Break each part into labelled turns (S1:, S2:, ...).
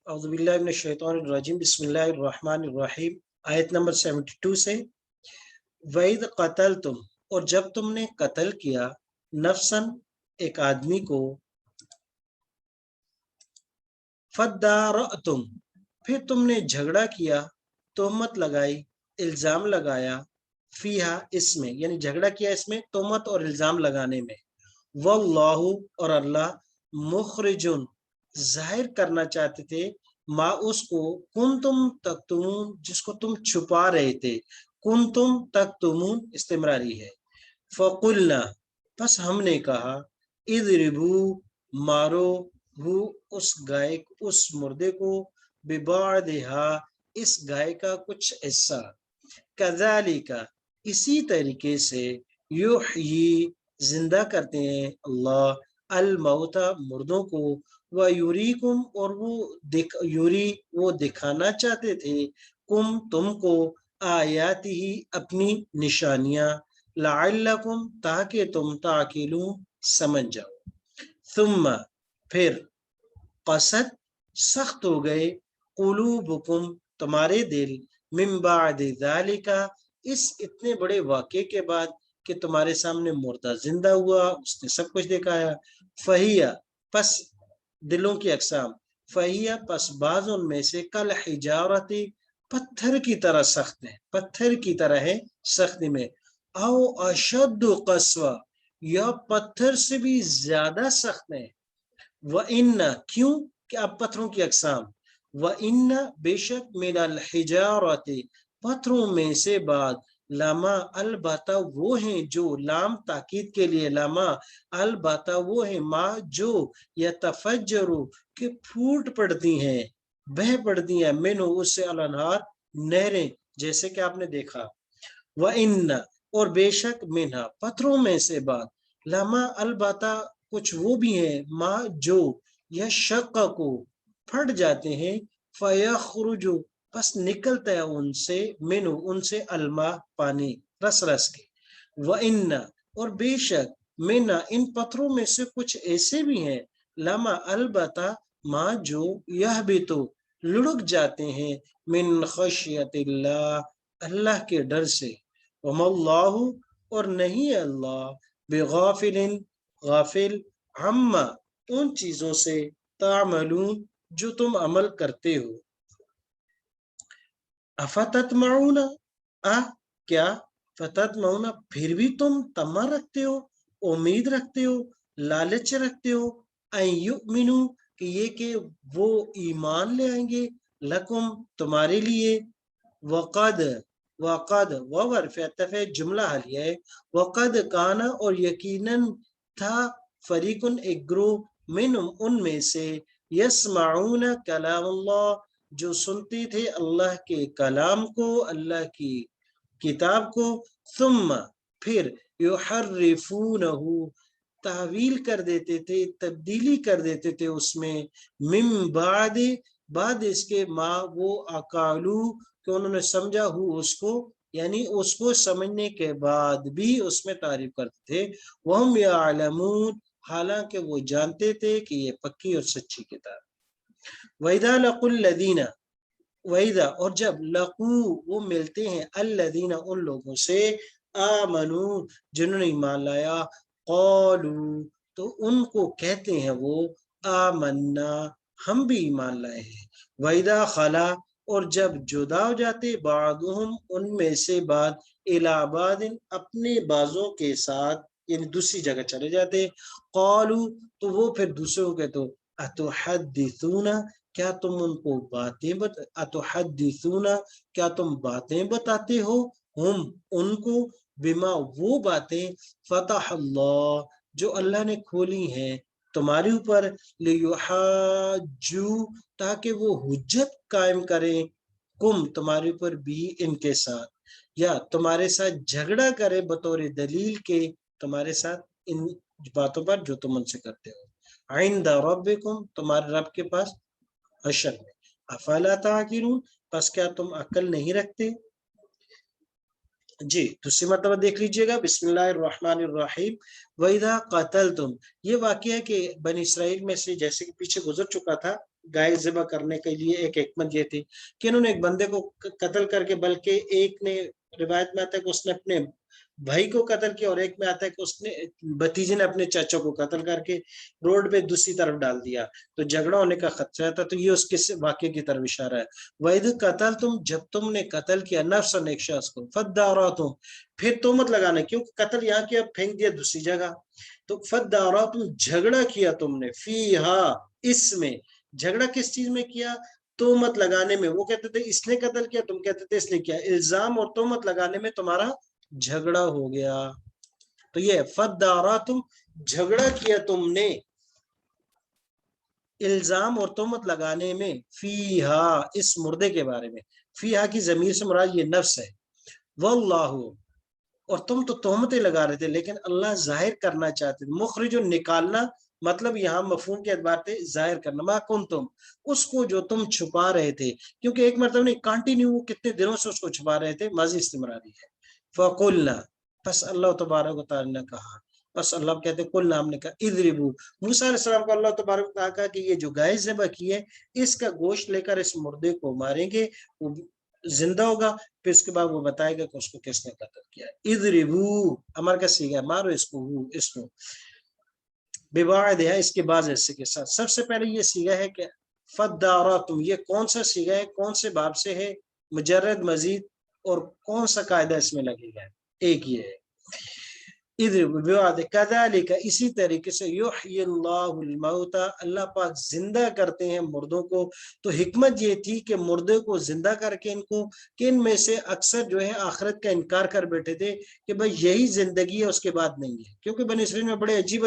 S1: اعوذ باللہ من الشیطان الرجیم بسم اللہ الرحمن الرحیم آیت نمبر 72 سے وَإِذْ قَتَلْتُمْ اور جب تم نے قتل کیا نفسن ایک آدمی کو فَدَّارَأْتُمْ پھر تم نے جھگڑا کیا تہمت لگائی الزام لگایا فیہا اس میں یعنی جھگڑا کیا اس میں تہمت اور الزام لگانے میں واللہ اور اللہ مخرجن ظاہر کرنا چاہتے تھے ما اس کو کنتم تکتمون جس کو تم چھپا رہے تھے کنتم تکتمون استمراری ہے فقلنا پس ہم نے کہا اضربو مارو ہو اس گائے اس مردے کو ببعضھا اس گائے کا کچھ حصہ کذالک اسی طریقے سے یحیی زندہ کرتے ہیں اللہ الموتى مردوں کو وَيُرِيكُمْ اور وہ دکھانا چاہتے تھے کم تم کو آیاتی ہی اپنی نشانیاں لعلکم تاکہ تم تعقلون سمجھ جاؤ ثم پھر قست سخت ہو گئے قلوبکم تمہارے دل من بعد ذالک اس اتنے بڑے واقعے کے بعد کہ تمہارے سامنے مردہ زندہ ہوا اس نے سب کچھ دکھایا فہیا پس دلوں کی اقسام فہیا پس بعض ان میں سے کل حجارتی پتھر کی طرح سخت ہے پتھر کی طرح ہے سختی میں او اشد قسوہ یا پتھر سے بھی زیادہ سخت ہے وَإِنَّ کیوں کہ اب پتھروں کی اقسام وَإِنَّ بے شک من الحجارت پتھروں میں سے بعد لما البتہ وہ ہیں جو لام تاکید کے لیے لما البتہ وہ ہیں ما جو یتفجرو کہ پھوٹ پڑتی ہیں بہ پڑتی ہیں منو اس سے الانہار نہریں جیسے کہ آپ نے دیکھا وَإِنَّ اور بے شک منہا پتھروں میں سے بعد لما البتہ کچھ وہ بھی ہیں ما جو یا شق کو پھٹ جاتے ہیں فَيَخْرُجُ پس نکلتا ہے ان سے منو ان سے الماء پانی رس رس کے وَإِنَّ اور بے شک منا ان پتھروں میں سے کچھ ایسے بھی ہیں لما البتہ ما جو یہبتو لڑک جاتے ہیں من خشیت اللہ اللہ کے ڈر سے وما اللہ اور نہیں اللہ بغافل غافل عما ان چیزوں سے تعملون جو تم عمل کرتے ہو افتتمعون کیا فتتمعون پھر بھی تم تما رکھتے ہو امید رکھتے ہو لالچ رکھتے ہو ان یؤمنو کہ یہ کہ وہ ایمان لے آئیں گے لکم تمہارے لیے وقد وورف جملہ حالیہ ہے وقد کانا اور یقیناً تھا فریقن ایک گروہ منہم ان میں سے یسمعون کلام اللہ جو سنتے تھے اللہ کے کلام کو اللہ کی کتاب کو ثم پھر یحرفونہ تحویل کر دیتے تھے تبدیلی کر دیتے تھے اس میں من بعد اس کے ما وہ اقالو کہ انہوں نے سمجھا ہو اس کو یعنی اس کو سمجھنے کے بعد بھی اس میں تعریف کرتے تھے وہم یعلمون حالانکہ وہ جانتے تھے کہ یہ پکی اور سچی کتاب وَإِذَا لَقُوا الَّذِينَ وَإِذَا اور جب لَقُوا وہ ملتے ہیں الَّذِينَ ان لوگوں سے آمنوا جنہوں نے ایمان لایا قالوا تو ان کو کہتے ہیں وہ آمنا ہم بھی ایمان لائے ہیں وَإِذَا خَلَا اور جب جدا ہو جاتے بعضهم ان میں سے بعض الی بعض اپنے بعضوں کے ساتھ یعنی دوسری جگہ چلے جاتے قالوا تو وہ پھر دوسروں کے تو اتحدثون کیا تم ان کو باتیں بتاتے ہو ہم ان کو بما وہ باتیں فتح اللہ جو اللہ نے کھولی ہیں تمہارے اوپر لیحاجو تاکہ وہ حجت قائم کریں کم تمہارے اوپر بھی ان کے ساتھ یا تمہارے ساتھ جھگڑا کرے بطور دلیل کے تمہارے ساتھ ان باتوں پر جو تم ان سے کرتے ہو عند ربکم تمہارے رب کے پاس حشر میں افلا تعقلون پس کیا تم عقل نہیں رکھتے جی دوسری مرتبہ دیکھ لیجئے گا بسم اللہ الرحمن الرحیم وَإِذَا قَتَلْتُمْ یہ واقعہ ہے کہ بنی اسرائیل میں سے جیسے کہ پیچھے گزر چکا تھا گائے ذبح کرنے کے لیے ایک حکمت یہ تھی کہ انہوں نے ایک بندے کو قتل کر کے، بلکہ ایک نے روایت میں آتا ہے کہ اس نے اپنے بھائی کو قتل کیا، اور ایک میں آتا ہے کہ اس نے بھتیجے نے اپنے چاچا کو قتل کر کے روڈ پہ دوسری طرف ڈال دیا، تو جھگڑا ہونے کا خدشہ تھا۔ تو یہ اس کے واقعے کی طرف اشارہ ہے۔ وَإِذْ قَتَلْتُمْ، جب تم نے قتل کیا، نفساً، ایک شخص کو، فَادَّارَأْتُمْ، پھر تہمت لگانا، کیونکہ قتل یہاں کیا، پھینک دیا دوسری جگہ، تو فَادَّارَأْتُمْ، جھگڑا کیا تم نے، فِيهَا، اس میں، جھگڑا کس چیز میں کیا، تہمت لگانے میں۔ وہ کہتے تھے اس نے قتل کیا، تم کہتے تھے اس نے کیا، الزام اور تہمت لگانے میں تمہارا جھگڑا ہو گیا۔ تو یہ فَادَّارَأْتُمْ، جھگڑا کیا تم نے الزام اور تہمت لگانے میں، فیہا، اس مردے کے بارے میں، فیہا کی ضمیر سے مراد یہ نفس ہے، واللہ، اور تم تو تہمتیں لگا رہے تھے لیکن اللہ ظاہر کرنا چاہتے تھے، مخرج نکالنا، مطلب یہاں مفہوم کے اعتبار سے ظاہر کرنا، ما کنتم، اس کو جو تم چھپا رہے تھے، کیونکہ ایک مرتبہ نہیں، کنٹینیو وہ کتنے دنوں سے اس کو چھپا رہے تھے، ماضی استمراری ہے۔ فقلنا، پس اللہ تبارک و تعالی نے کہا، بس اللہ کہتے ہیں قلنا، ہم نے کہا، اضربوا، موسیٰ علیہ السلام کو اللہ تبارک و تعالی کہا کہ یہ جو گائے ذبح کی ہے اس کا گوشت لے کر اس مردے کو ماریں گے، وہ زندہ ہوگا، پھر اس کے بعد وہ بتائے گا کہ اس کو کس نے قتل کیا۔ اضربوا، امر کا صیغہ، مارو اس کو ببعض ہے، اس کے بعض حصے کے ساتھ۔ سب سے پہلے یہ صیغہ ہے کہ فَادَّارَأْتُمْ، یہ کون سا صیغہ ہے، کون سے باب سے ہے، مجرد، مزید، اور کون سا قاعدہ اس میں لگے گا، ایک یہ ہے۔ كذلك، اسی طریقے سے، یحیی اللہ الموتى، اللہ پاک زندہ کرتے ہیں مردوں کو۔ تو حکمت یہ تھی کہ مردے کو زندہ کر کے ان کو، کہ ان میں سے اکثر جو ہے آخرت کا انکار کر بیٹھے تھے کہ بھائی یہی زندگی ہے، اس کے بعد نہیں ہے، کیونکہ بنی اسرائیل میں بڑے عجیب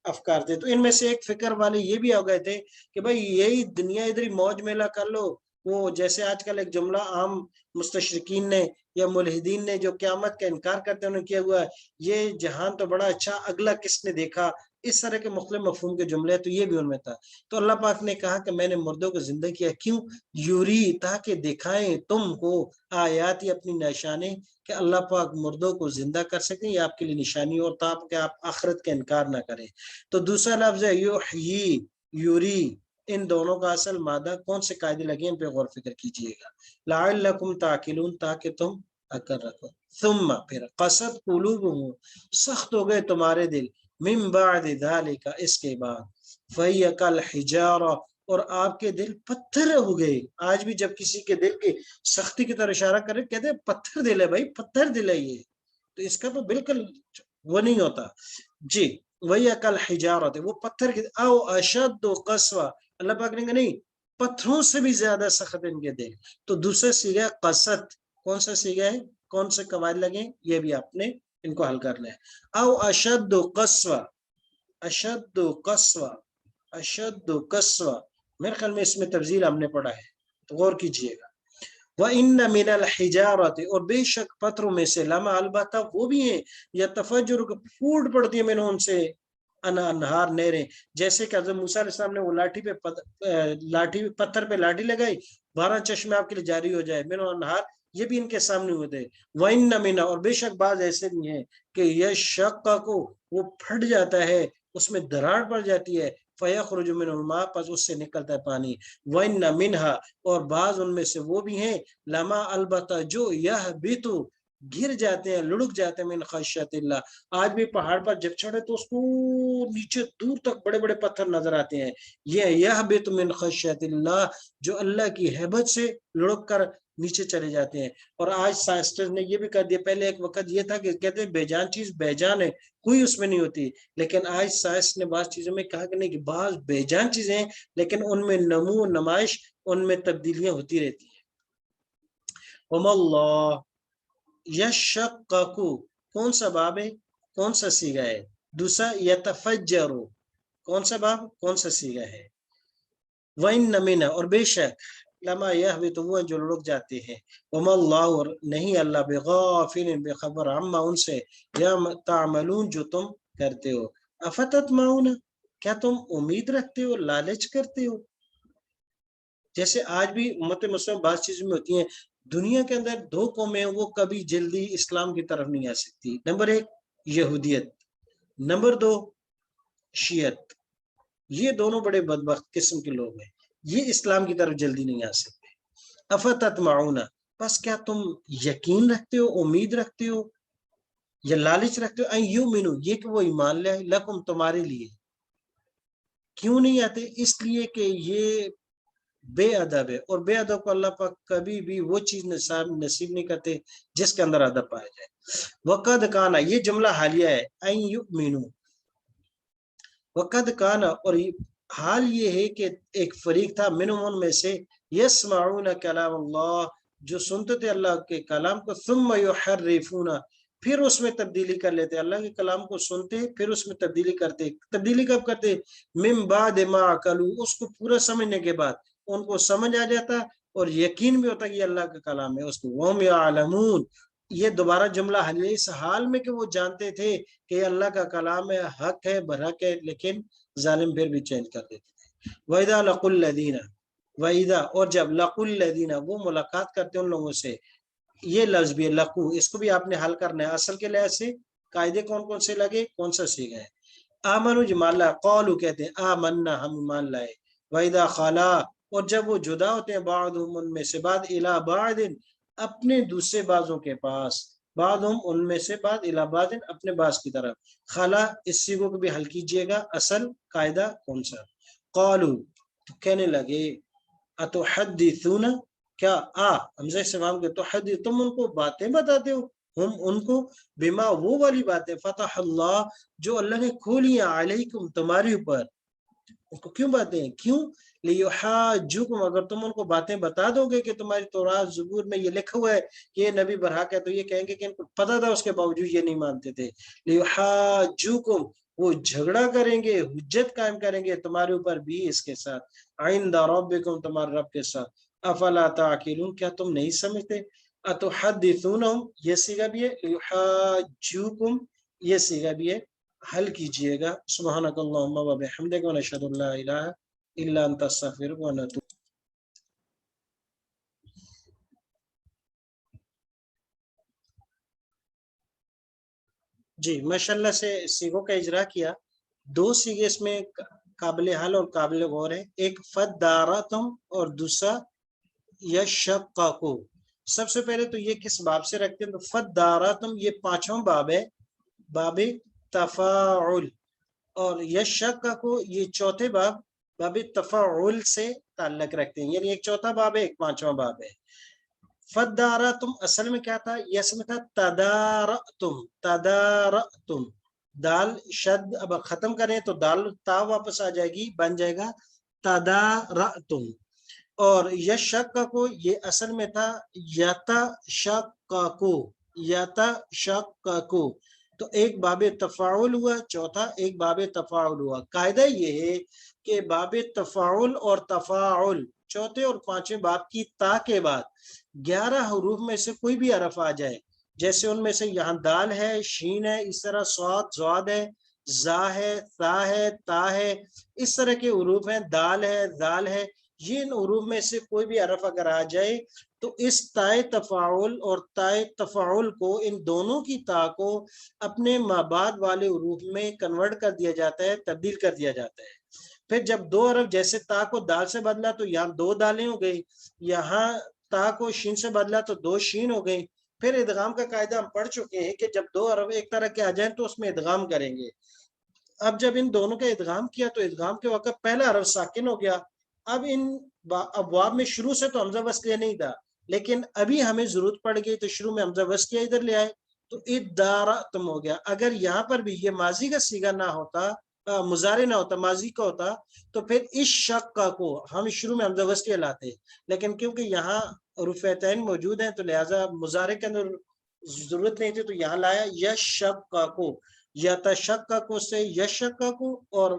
S1: افکار تھے۔ تو ان میں سے ایک فکر والے یہ بھی ہو گئے تھے کہ بھائی یہی دنیا، ادھر ہی موج میلہ کر لو، وہ جیسے آج کل ایک جملہ عام مستشرقین نے یا ملحدین نے جو قیامت کا انکار کرتے ہیں انہوں نے کیا ہوا ہے، یہ جہان تو بڑا اچھا، اگلا کس نے دیکھا، اس طرح کے مختلف مفہوم کے جملے، تو یہ بھی ان میں تھا۔ تو اللہ پاک نے کہا کہ میں نے مردوں کو زندہ کیا، کیوں، یوری، تاکہ دکھائیں تم کو آیاتی، اپنی نشانی، کہ اللہ پاک مردوں کو زندہ کر سکیں، یہ آپ کے لیے نشانی، اور تاکہ آپ آخرت کا انکار نہ کریں۔ تو دوسرا لفظ ہے یحیی، یوری، ان دونوں کا اصل مادہ کون سے قاعدے لگے، ان پہ غور فکر کیجئے گا۔ لعلکم تعقلون، تاکہ تم عقل رکھو۔ ثم، پھر، قصد قلوبہم، سخت ہو گئے تمہارے دل، من بعد ذالک، اس کے بعد، فہی کالحجارہ، اور آپ کے دل پتھر ہو گئے۔ آج بھی جب کسی کے دل کی سختی کی طرف اشارہ کرے کہتے ہیں پتھر دل ہے، بھائی پتھر دل ہے یہ، تو اس کا تو بالکل وہ نہیں ہوتا جی۔ وہی کالحجارہ، وہ پتھر کی، او اشد قسوہ، اللہ پاک نے کہا نہیں، پتھروں سے بھی زیادہ سخت ان کے دل۔ تو دوسرا صیغہ قصد، کون سا صیغہ ہے، کون سے قواعد لگے، یہ بھی آپ نے ان کو حل کر لیں۔ او اشد قسوہ، اشد قسوہ، اشد قسوہ، میرے خیال میں اس میں تفضیل ہم نے پڑھا ہے، تو غور کیجئے گا۔ وَإِنَّ مِنَ الْحِجَارَةِ، اور بے شک پتھروں میں سے، لما، البتہ وہ بھی ہیں، یتفجر، پھوٹ پڑتی ہے، میں نے ان سے انہار، نہریں، جیسے کہ حضرت موسیٰ علیہ السلام نے وہ لاٹھی پتھر پہ لاٹھی لگائی، 12 چشمے آپ کے لیے جاری ہو جائے، میں نے انہار، یہ بھی ان کے سامنے ہوتے۔ وَإِنَّ مِنَ، اور بے شک بعض ایسے بھی ہیں کہ یشقق، وہ پھٹ جاتا ہے، اس میں دراڑ پڑ جاتی ہے، فَيَخْرُجُ مِنْهُ الْمَاءُ، پس اس سے نکلتا ہے پانی۔ وَإِنَّ مِنْهَا، اور بعض ان میں سے وہ بھی ہیں، لما، البتہ، جو یہبط، گر جاتے ہیں، لڑک جاتے ہیں، من خشیت اللہ، آج بھی پہاڑ پر جب چڑھے تو اس کو نیچے دور تک بڑے بڑے پتھر نظر آتے ہیں، یہ یہبط من خشیت اللہ، جو اللہ کی ہیبت سے لڑک کر نیچے چلے جاتے ہیں۔ اور آج سائنسٹسٹ نے یہ بھی کر دیا، پہلے ایک وقت یہ تھا کہ کہتے ہیں بے جان چیز بے جان ہے، کوئی اس میں نہیں ہوتی، لیکن آج سائنس نے بعض چیزوں میں کہا کہ نہیں، کہ بعض بے جان چیزیں ہیں لیکن ان میں نمو و نمائش، ان میں تبدیلیاں ہوتی رہتی ہیں۔ وَمَا اللَّهُ یشقق، کون سا باب ہے، کون سا صیغہ ہے، دوسرا یتفجر، کون سا باب، کون سا صیغہ ہے۔ وَإِنَّ مِنَ، اور بے شک، لما یہبط، وہ جو لڑک جاتے ہیں، وَمَا اللَّهُ، اور نہیں اللہ، بغافل، بے خبر، عما، ان سے، یا تعملون، جو تم کرتے ہو۔ افتطمعون، کیا تم امید رکھتے ہو، لالچ کرتے ہو، جیسے آج بھی امت مسلم بعض چیزوں میں ہوتی ہیں، دنیا کے اندر 2 قومیں وہ کبھی جلدی اسلام کی طرف نہیں آ سکتی، نمبر 1 یہودیت، نمبر 2 شیعت، یہ دونوں بڑے بدبخت قسم کے لوگ ہیں۔ یہ اسلام کی طرف جلدی نہیں آ سکتے. افتطمعون، بس کیا تم یقین رکھتے ہو، امید رکھتے ہو یا لالچ رکھتے ہو، ان یؤمنو، یہ کہ وہ ایمان لائے، لکم، تمہارے لیے. کیوں نہیں آتے؟ اس لیے کہ یہ بے ادب ہے، اور بے ادب کو اللہ پاک کبھی بھی وہ چیز نصیب نہیں کرتے جس کے اندر ادب پایا جائے. وقد کانا، یہ جملہ حالیہ ہے، ان یؤمنو، وقد کانا، اور حال یہ ہے کہ ایک فریق تھا، منہم، ان میں سے، یسمعون کلام اللہ، جو سنتے تھے اللہ کے کلام کو، ثم یحرفون، پھر اس میں تبدیلی کر لیتے. اللہ کے کلام کو سنتے پھر اس میں تبدیلی کرتے. تبدیلی کب کرتے؟ من بعد ما عقلوا، اس کو پورا سمجھنے کے بعد ان کو سمجھ آ جاتا اور یقین بھی ہوتا کہ یہ اللہ کا کلام ہے اس کو. وہم یعلمون، یہ دوبارہ جملہ حالیہ، اس حال میں کہ وہ جانتے تھے کہ یہ اللہ کا کلام ہے، حق ہے، برحق ہے، لیکن ظالم پھر بھی چینج کر دیتے تھے. وَإِذَا لَقُوا الَّذِينَ، وَإِذَا، اور جب، لَقُوا الَّذِينَ، وہ ملاقات کرتے ان لوگوں سے. یہ لفظ بھی لقو، اس کو بھی آپ نے حل کرنا ہے اصل کے لحاظ سے. قاعدے کون کون سے لگے، کون سا سیکھا ہے؟ آمنو، جمان لا، قولو، کہتے ہیں آمنا، ہم ایمان لائے. وَإِذَا خَلَا، اور جب وہ جدا ہوتے ہیں، بعضهم، ان میں سے بعض، الی بعض، اپنے دوسرے بعضوں کے پاس، بعضهم، ان میں سے بعض، الی بعض، اپنے بعض کی طرف. خلا، اس سیغوں کو بھی حل کیجئے گا. اصل قاعدہ کون سا؟ قولو، تو کہنے لگے، اتحدثون، کیا، حمزہ استفہام کے، تحدث، تم ان کو باتیں بتاتے ہو، ہم ان کو، بما، وہ والی باتیں، فتح اللہ، جو اللہ نے کھولی ہیں، علیکم، تمہارے اوپر. اس کو کیوں باتیں ہیں؟ کیوں؟ لیحاجوکم، اگر تم ان کو باتیں بتا دو گے کہ تمہاری تورات زبور میں یہ لکھا ہوا ہے کہ یہ نبی برحق ہے، تو یہ کہیں گے کہ ان کو پتہ تھا، اس کے باوجود یہ نہیں مانتے تھے. لیحاجوکم، وہ جھگڑا کریں گے، حجت قائم کریں گے تمہارے اوپر بھی اس کے ساتھ، عند ربکم، تمہارے رب کے ساتھ. افلا تعقلون، کیا تم نہیں سمجھتے؟ اتحدثونہم، یہ صیغہ بھی ہے، لیحاجوکم، یہ صیغہ بھی ہے. حل کیجئے گا. سبحانک اللہم و بحمدک، و نشہد ان لا الہ الا انت، استغفرک و نتوب. جی، ماشاءاللہ سے سیغوں کا اجرا کیا. دو سیغے اس میں قابل حل اور قابل غور ہے. ایک فدارتم اور دوسرا یشققو. سب سے پہلے تو یہ کس باب سے رکھتے ہیں؟ تو فدارتم، یہ پانچواں باب ہے، باب تفاعل. اور یشققو، یہ چوتھے باب، باب تفاعل سے تعلق رکھتے ہیں، یعنی ایک چوتھا باب ہے، ایک پانچواں باب ہے. فدارتم اصل میں کیا تھا؟ یہ اصل میں تھا تدارتم، تدارتم. دال شد اب ختم کریں تو دال تا واپس آ جائے گی، بن جائے گا تدارتم. اور یشققو، یہ اصل میں تھا یتشققو، یتشققو. تو ایک باب تفاعل ہوا، چوتھا ایک باب تفاعل ہوا. قاعدہ یہ ہے کہ باب تفاعل اور تفاعل، چوتھے اور پانچویں باب کی تا کے بعد 11 حروف میں سے کوئی بھی حرف آ جائے، جیسے ان میں سے یہاں دال ہے، شین ہے، اس طرح صاد، زواد ہے، زا ہے، تا ہے، تا ہے، اس طرح کے حروف ہیں، دال ہے، زال ہے. یہ ان حروف میں سے کوئی بھی حرف اگر آ جائے تو اس تائے تفاعل اور تائے تفاعل کو، ان دونوں کی تا کو اپنے مابعد والے حروف میں کنورٹ کر دیا جاتا ہے، تبدیل کر دیا جاتا ہے. پھر جب دو حرف، جیسے تا کو دال سے بدلا تو یہاں دو دالیں ہو گئی، یہاں تا کو شین سے بدلا تو دو شین ہو گئی. پھر ادغام کا قاعدہ ہم پڑھ چکے ہیں کہ جب دو حرف ایک طرح کے آ جائیں تو اس میں ادغام کریں گے. اب جب ان دونوں کا ادغام کیا تو ادغام کے وقت پہلا حرف ساکن ہو گیا. اب ان ابواب میں شروع سے تو حمزہ وصلیہ نہیں تھا، لیکن ابھی ہمیں ضرورت پڑ گئی تو شروع میں حمزہ وصلیہ ادھر لے آئے تو ادارتم ہو گیا. اگر یہاں پر بھی یہ ماضی کا صیغہ نہ ہوتا، مضارع نہ ہوتا، ماضی کا ہوتا، تو پھر اس شق کو ہم شروع میں حمزہ وصلیہ لاتے، لیکن کیونکہ یہاں رفعتین موجود ہیں تو لہٰذا مضارع کے اندر ضرورت نہیں تھی تو یہاں لایا یشققو. یتشققو سے یشققو اور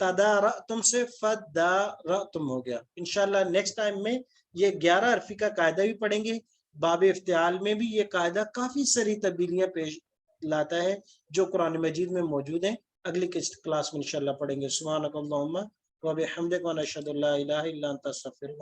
S1: تدارتم سے فدارتم ہو گیا. انشاءاللہ نیکسٹ ٹائم میں یہ 11 حرفی کا قاعدہ بھی پڑھیں گے. باب افتعال میں بھی یہ قاعدہ کافی ساری تبدیلیاں پیش لاتا ہے جو قرآن مجید میں موجود ہیں. اگلی کلاس میں انشاءاللہ پڑھیں گے. سبحانک اللہم و بحمدک، و نشہد ان لا الہ الا انت، استغفرک.